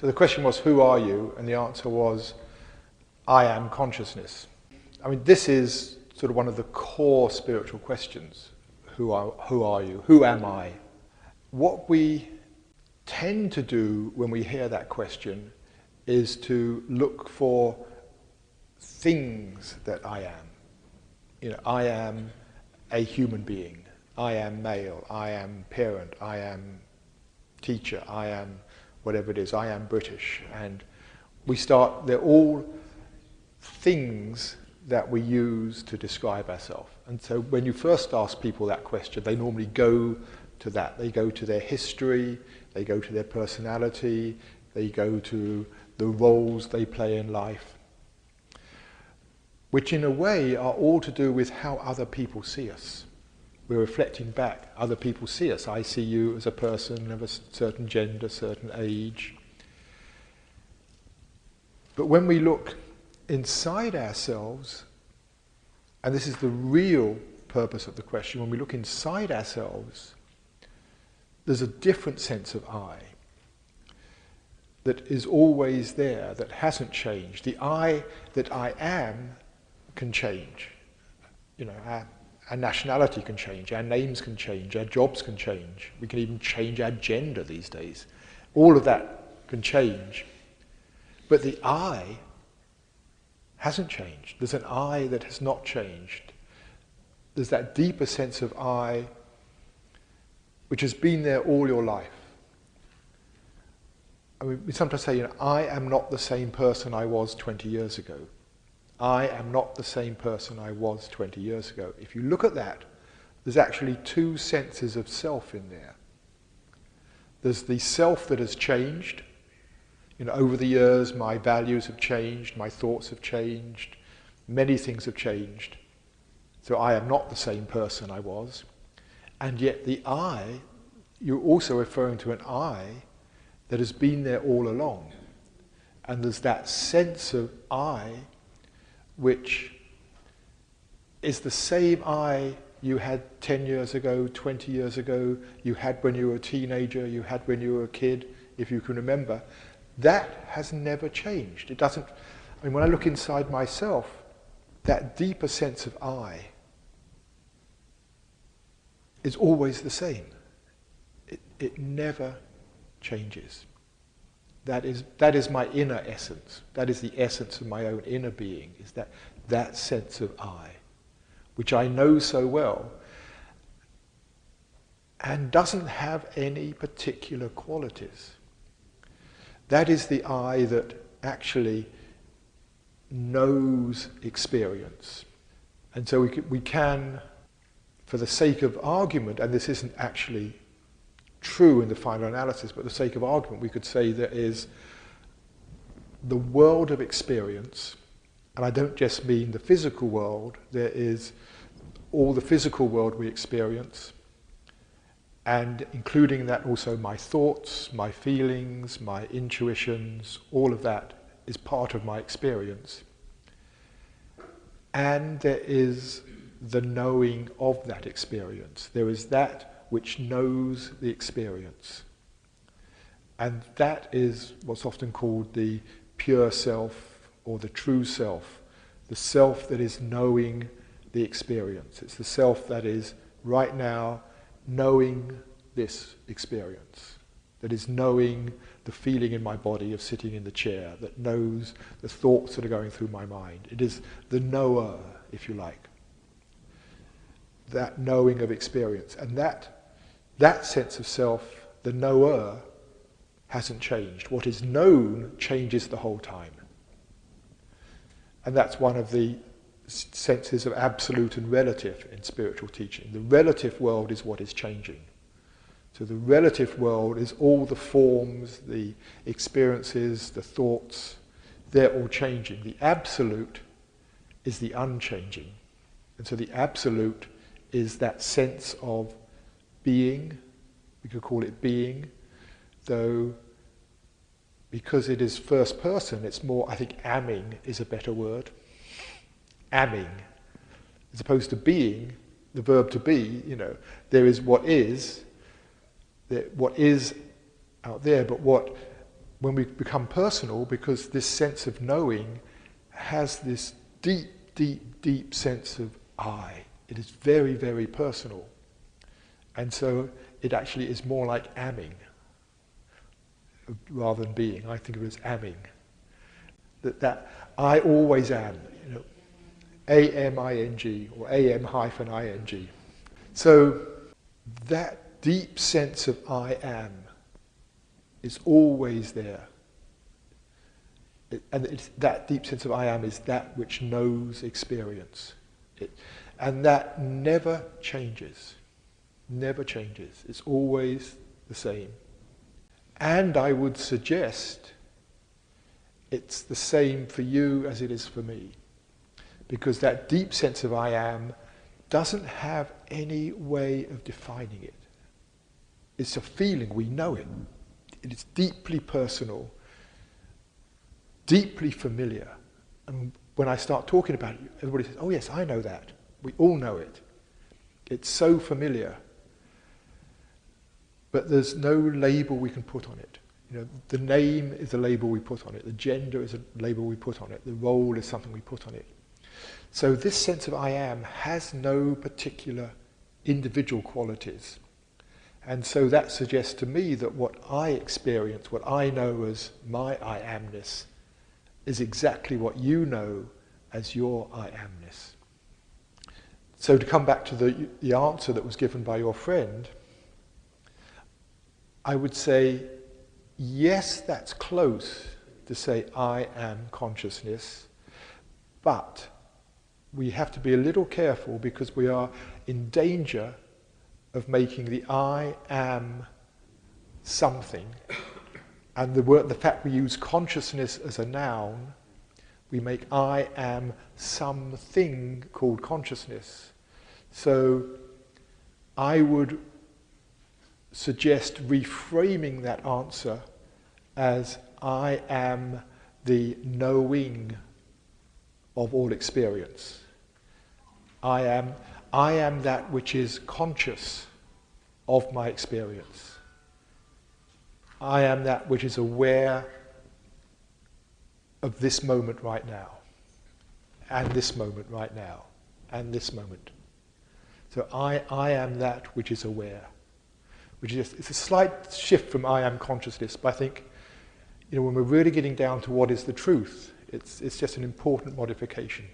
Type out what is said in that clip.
So the question was, who are you? And the answer was, I am consciousness. I mean, this is sort of one of the core spiritual questions. Who are you? Who am I? What we tend to do when we hear that question is to look for things that I am. You know, I am a human being. I am male. I am parent. I am teacher. I am whatever it is. I am British. And they're all things that we use to describe ourselves. And so when you first ask people that question, they normally go to that. They go to their history, they go to their personality, they go to the roles they play in life, which in a way are all to do with how other people see us. We're reflecting back. Other people see us. I see you as a person of a certain gender, certain age. But when we look inside ourselves, and this is the real purpose of the question, when we look inside ourselves, there's a different sense of I that is always there, that hasn't changed. The I that I am can change. You know, our nationality can change, our names can change, our jobs can change. We can even change our gender these days. All of that can change. But the I hasn't changed. There's an I that has not changed. There's that deeper sense of I which has been there all your life. I mean, we sometimes say, you know, I am not the same person I was 20 years ago. I am not the same person I was 20 years ago. If you look at that, there's actually two senses of self in there. There's the self that has changed. You know, over the years, my values have changed, my thoughts have changed, many things have changed. So I am not the same person I was. And yet the I, you're also referring to an I that has been there all along. And there's that sense of I which is the same I you had 10 years ago, 20 years ago, you had when you were a teenager, you had when you were a kid, if you can remember. That has never changed. It doesn't, I mean, when I look inside myself, that deeper sense of I is always the same. It never changes. That is my inner essence. That is the essence of my own inner being, is that sense of I, which I know so well, and doesn't have any particular qualities. That is the I that actually knows experience. And so we can, for the sake of argument, and this isn't actually true in the final analysis, but for the sake of argument, we could say there is the world of experience, and I don't just mean the physical world, there is all the physical world we experience, and including in that also my thoughts, my feelings, my intuitions, all of that is part of my experience. And there is the knowing of that experience. There is that which knows the experience. And that is what's often called the pure self or the true self, the self that is knowing the experience. It's the self that is right now knowing this experience, that is knowing the feeling in my body of sitting in the chair, that knows the thoughts that are going through my mind. It is the knower, if you like, that knowing of experience. And that sense of self, the knower, hasn't changed. What is known changes the whole time. And that's one of the senses of absolute and relative in spiritual teaching. The relative world is what is changing. So the relative world is all the forms, the experiences, the thoughts, they're all changing. The absolute is the unchanging. And so the absolute is that sense of being, we could call it being, though because it is first person, it's more, I think amming is a better word. Amming, as opposed to being, the verb to be, you know, there is what is out there, but what when we become personal, because this sense of knowing has this deep, deep, deep sense of I. It is very, very personal. And so it actually is more like amming rather than being. I think of it as amming. That I always am, you know, A-M-I-N-G or A-M-hyphen-I-N-G. So that deep sense of I am is always there. That deep sense of I am is that which knows experience. And that never changes. Never changes. It's always the same. And I would suggest it's the same for you as it is for me. Because that deep sense of I am doesn't have any way of defining it. It's a feeling, we know it. It is deeply personal, deeply familiar. And when I start talking about it, everybody says, oh yes, I know that. We all know it. It's so familiar. But there's no label we can put on it. You know, the name is a label we put on it. The gender is a label we put on it. The role is something we put on it. So this sense of I am has no particular individual qualities. And so that suggests to me that what I experience, what I know as my I amness, is exactly what you know as your I amness. So to come back to the answer that was given by your friend, I would say, yes, that's close to say I am consciousness, but we have to be a little careful because we are in danger of making the I am something. And the fact we use consciousness as a noun, we make I am something called consciousness. So I would suggest reframing that answer as I am the knowing of all experience. I am that which is conscious of my experience. I am that which is aware of this moment right now, and this moment right now, and this moment. So I am that which is aware. It's a slight shift from I am consciousness, but I think, you know, when we're really getting down to what is the truth, it's just an important modification.